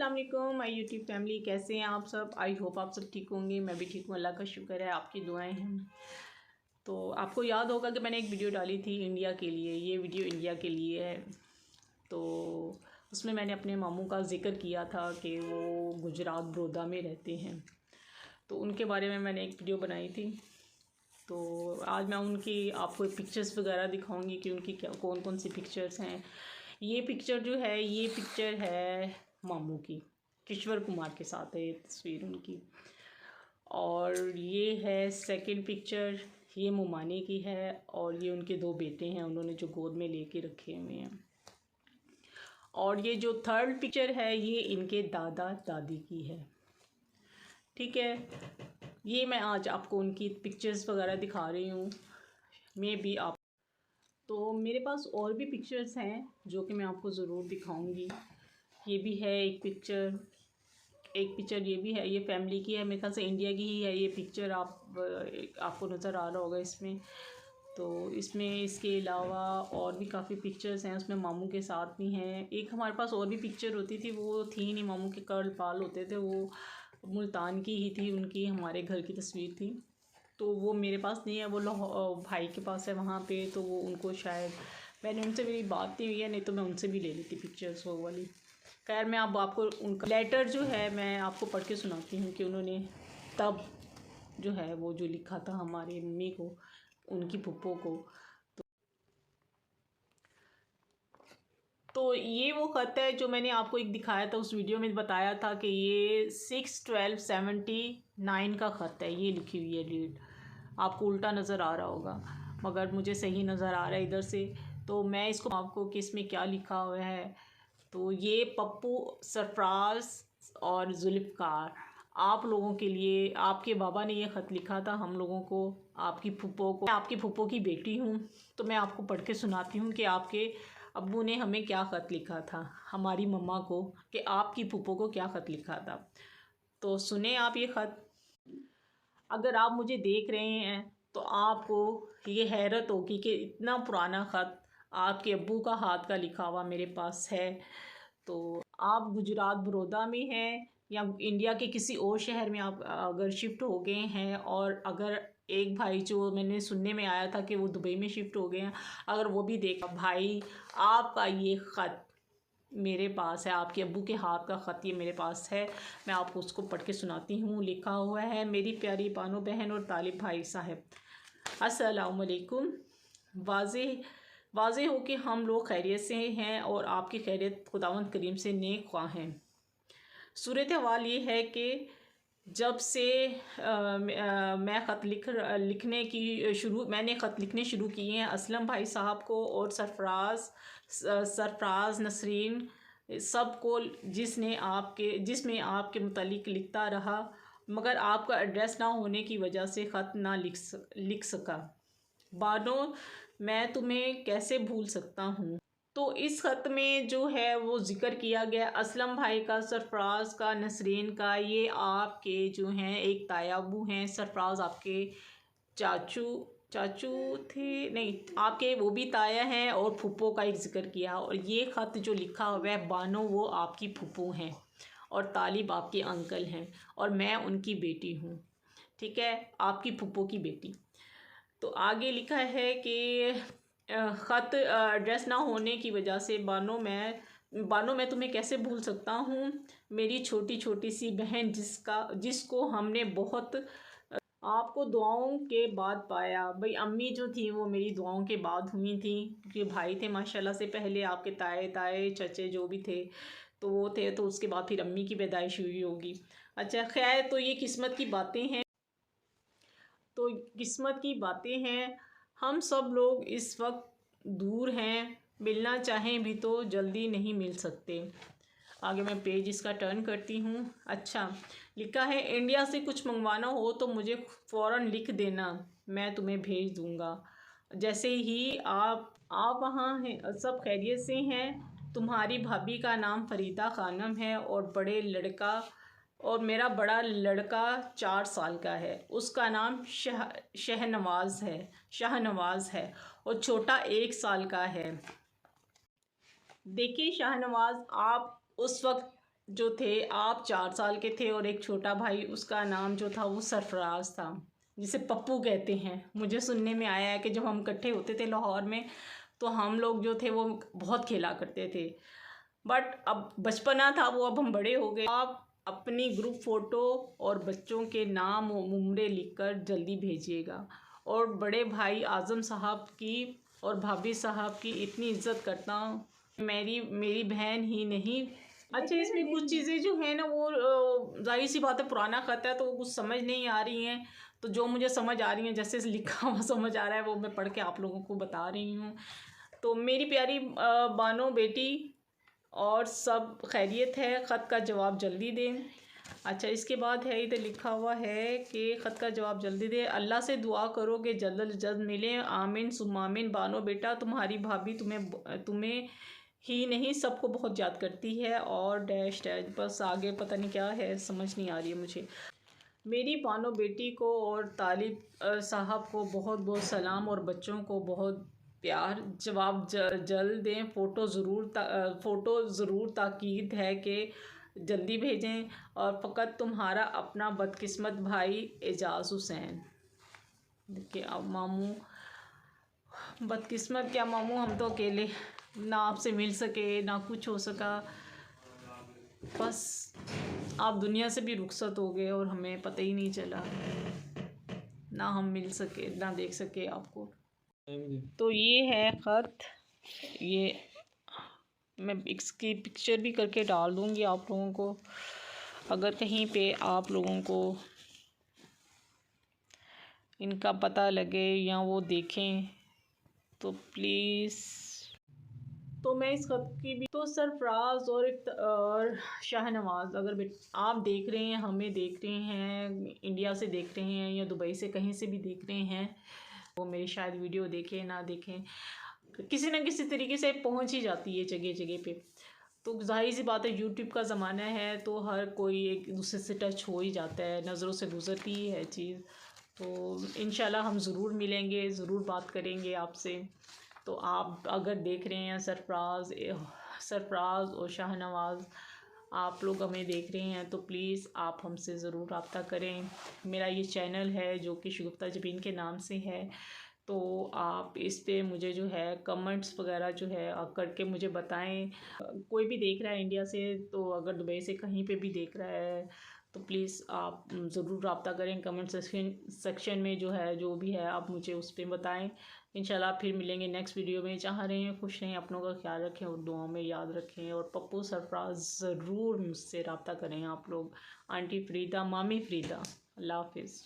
अस्सलाम वालेकुम my YouTube family, कैसे हैं आप सब। आई होप आप सब ठीक होंगे। मैं भी ठीक हूँ, अल्लाह का शुक्र है, आपकी दुआएं हैं। तो आपको याद होगा कि मैंने एक वीडियो डाली थी इंडिया के लिए। ये वीडियो इंडिया के लिए है। तो उसमें मैंने अपने मामू का ज़िक्र किया था कि वो गुजरात बड़ौदा में रहते हैं। तो उनके बारे में मैंने एक वीडियो बनाई थी। तो आज मैं उनकी आपको पिक्चर्स वगैरह दिखाऊंगी कि उनकी क्या कौन कौन सी पिक्चर्स हैं। ये पिक्चर जो है, ये पिक्चर है मामू की, किश्वर कुमार के साथ है ये तस्वीर उनकी। और ये है सेकंड पिक्चर, ये मुमाने की है। और ये उनके दो बेटे हैं, उन्होंने जो गोद में लेके रखे हुए हैं। और ये जो थर्ड पिक्चर है, ये इनके दादा दादी की है। ठीक है, ये मैं आज आपको उनकी पिक्चर्स वगैरह दिखा रही हूँ। मैं भी आप तो मेरे पास और भी पिक्चर्स हैं जो कि मैं आपको ज़रूर दिखाऊंगी। ये भी है एक पिक्चर, ये भी है, ये फैमिली की है, मेरे ख्याल से इंडिया की ही है ये पिक्चर। आपको नज़र आ रहा होगा इसमें। तो इसमें इसके अलावा और भी काफ़ी पिक्चर्स हैं, उसमें मामू के साथ भी हैं। एक हमारे पास और भी पिक्चर होती थी, वो थी नहीं, मामू के कर्ल बाल होते थे, वो मुल्तान की ही थी, उनकी हमारे घर की तस्वीर थी। तो वो मेरे पास नहीं है, वो भाई के पास है वहाँ पे। तो वो उनको शायद मैंने उनसे मेरी बात नहीं हुई है, नहीं तो मैं उनसे भी ले लेती पिक्चर्स वो वाली। खैर मैं अब आपको उनका लेटर जो है मैं आपको पढ़ के सुनाती हूँ कि उन्होंने तब जो है वो जो लिखा था हमारी मम्मी को, उनकी फुप्पो को। तो ये वो ख़त है जो मैंने आपको एक दिखाया था, उस वीडियो में बताया था कि ये 6/12/79 का ख़त है। ये लिखी हुई है डेट, आपको उल्टा नज़र आ रहा होगा मगर मुझे सही नज़र आ रहा है इधर से। तो मैं इसको आपको कि इसमें क्या लिखा हुआ है। तो ये पप्पू, सरफराज और जुल्फ़कार, आप लोगों के लिए आपके बाबा ने ये ख़त लिखा था हम लोगों को, आपकी फूफो को। मैं आपकी फूफो की बेटी हूँ, तो मैं आपको पढ़ के सुनाती हूँ कि आपके अब्बू ने हमें क्या ख़त लिखा था, हमारी मम्मा को, कि आपकी फूफो को क्या ख़त लिखा था। तो सुने आप ये ख़त। अगर आप मुझे देख रहे हैं तो आपको ये हैरत होगी कि इतना पुराना ख़त आपके अब्बू का हाथ का लिखा हुआ मेरे पास है। तो आप गुजरात बड़ौदा में हैं या इंडिया के किसी और शहर में आप अगर शिफ्ट हो गए हैं, और अगर एक भाई जो मैंने सुनने में आया था कि वो दुबई में शिफ्ट हो गए हैं, अगर वो भी देखा भाई, आपका ये ख़त मेरे पास है, आपके अब्बू के हाथ का ख़त ये मेरे पास है। मैं आपको उसको पढ़ के सुनाती हूँ। लिखा हुआ है, मेरी प्यारी बानो बहन और तालिब भाई साहब, अस्सलाम वालेकुम। वाज़ेह वाज़ेह हो कि हम लोग खैरियत से हैं और आपकी खैरियत खुदावंद करीम से नेक ख्वाह हैं। सूरत हाल ये है कि जब से मैं ख़त मैंने ख़त लिखने शुरू किए हैं असलम भाई साहब को और सरफराज नसरीन सबको, जिसमें आपके मुतालिक लिखता रहा, मगर आपका एड्रेस ना होने की वजह से ख़त ना लिख सका। बानो, मैं तुम्हें कैसे भूल सकता हूँ। तो इस ख़त में जो है वो ज़िक्र किया गया असलम भाई का, सरफराज का, नसरीन का। ये आपके जो हैं एक तायाबू हैं। सरफराज आपके चाचू चाचू थे, नहीं, आपके वो भी ताया हैं। और फूफो का एक ज़िक्र किया। और ये ख़त जो लिखा हुआ है बानो, वो आपकी फूफो हैं और तालिब आपके अंकल हैं और मैं उनकी बेटी हूँ। ठीक है, आपकी फूफो की बेटी। तो आगे लिखा है कि ख़त एड्रेस ना होने की वजह से बानो, मैं तुम्हें कैसे भूल सकता हूँ। मेरी छोटी छोटी सी बहन जिसको हमने बहुत आपको दुआओं के बाद पाया। भाई अम्मी जो थी वो मेरी दुआओं के बाद हुई थी, क्योंकि भाई थे माशाल्लाह से पहले आपके ताए ताए चचे जो भी थे, तो वो थे, तो उसके बाद फिर अम्मी की पैदाइश हुई होगी। अच्छा खैर, तो ये किस्मत की बातें हैं। तो किस्मत की बातें हैं, हम सब लोग इस वक्त दूर हैं, मिलना चाहें भी तो जल्दी नहीं मिल सकते। आगे मैं पेज इसका टर्न करती हूँ। अच्छा, लिखा है इंडिया से कुछ मंगवाना हो तो मुझे फ़ौरन लिख देना, मैं तुम्हें भेज दूँगा। जैसे ही आप वहाँ हैं, सब खैरियत से हैं। तुम्हारी भाभी का नाम फरीदा खानम है और मेरा बड़ा लड़का 4 साल का है, उसका नाम शाहनवाज़ है और छोटा 1 साल का है। देखिए शाहनवाज़, आप उस वक्त जो थे, आप 4 साल के थे और एक छोटा भाई, उसका नाम जो था वो सरफराज था, जिसे पप्पू कहते हैं। मुझे सुनने में आया है कि जब हम इकट्ठे होते थे लाहौर में, तो हम लोग जो थे वो बहुत खेला करते थे। बट अब बचपना था वो, अब हम बड़े हो गए। आप अपनी ग्रुप फ़ोटो और बच्चों के नाम और उम्रें लिखकर जल्दी भेजिएगा। और बड़े भाई आज़म साहब की और भाभी साहब की इतनी इज़्ज़त करता हूँ, मेरी बहन ही नहीं। अच्छा, इसमें कुछ चीज़ें जो हैं ना वो ज़ाहिर सी बात है, पुराना ख़त है तो वो कुछ समझ नहीं आ रही हैं। तो जो मुझे समझ आ रही हैं, जैसे लिखा हुआ समझ आ रहा है, वो मैं पढ़ के आप लोगों को बता रही हूँ। तो मेरी प्यारी बानो बेटी, और सब खैरियत है, ख़त का जवाब जल्दी दें। अच्छा, इसके बाद है, इधर लिखा हुआ है कि ख़त का जवाब जल्दी दें, अल्लाह से दुआ करो कि जल्द से जल्द मिलें, आमीन सुम्मा आमीन। बानो बेटा, तुम्हारी भाभी तुम्हें ही नहीं सबको बहुत याद करती है, और डैश डैश, बस आगे पता नहीं क्या है, समझ नहीं आ रही है मुझे। मेरी बानो बेटी को और तालिब साहब को बहुत बहुत सलाम, और बच्चों को बहुत प्यार। जवाब जल्द दें, फ़ोटो ज़रूर ताकीद है कि जल्दी भेजें। और फ़कत तुम्हारा अपना बदकिस्मत भाई एजाज़ हुसैन। देखिए, अब मामू बदकिस्मत क्या मामू, हम तो अकेले, ना आपसे मिल सके ना कुछ हो सका, बस आप दुनिया से भी रुखसत हो गए और हमें पता ही नहीं चला, ना हम मिल सके ना देख सके आपको। तो ये है ख़त, ये मैं इसकी पिक्चर भी करके डाल दूँगी आप लोगों को। अगर कहीं पे आप लोगों को इनका पता लगे या वो देखें तो प्लीज़। तो मैं इस ख़त की भी, तो सरफराज और शाहनवाज़, अगर आप देख रहे हैं, हमें देख रहे हैं, इंडिया से देख रहे हैं या दुबई से कहीं से भी देख रहे हैं, वो मेरी शायद वीडियो देखें ना देखें, किसी न किसी तरीके से पहुंच ही जाती है जगह जगह पे। तो ज़ाहिर सी बात है, यूट्यूब का ज़माना है तो हर कोई एक दूसरे से टच हो ही जाता है, नज़रों से गुज़रती ही है चीज़। तो इंशाल्लाह हम ज़रूर मिलेंगे, ज़रूर बात करेंगे आपसे। तो आप अगर देख रहे हैं सरफराज और शाहनवाज़, आप लोग हमें देख रहे हैं तो प्लीज़ आप हमसे ज़रूर रब्ता करें। मेरा ये चैनल है जो कि शगुफ्ता जबीन के नाम से है, तो आप इस पे मुझे जो है कमेंट्स वगैरह जो है आप करके मुझे बताएं। कोई भी देख रहा है इंडिया से, तो अगर दुबई से कहीं पे भी देख रहा है तो प्लीज़ आप ज़रूर रब्ता करें। कमेंट सेक्शन में जो है, जो भी है, आप मुझे उस पर बताएं। इंशाल्लाह फिर मिलेंगे नेक्स्ट वीडियो में। जहाँ रहें खुश रहें, अपनों का ख्याल रखें और दुआओं में याद रखें। और पप्पू सरफराज ज़रूर मुझसे रब्ता करें आप लोग। आंटी फ़रीदा, मामी फ़रीदा, अल्लाह हाफिज़।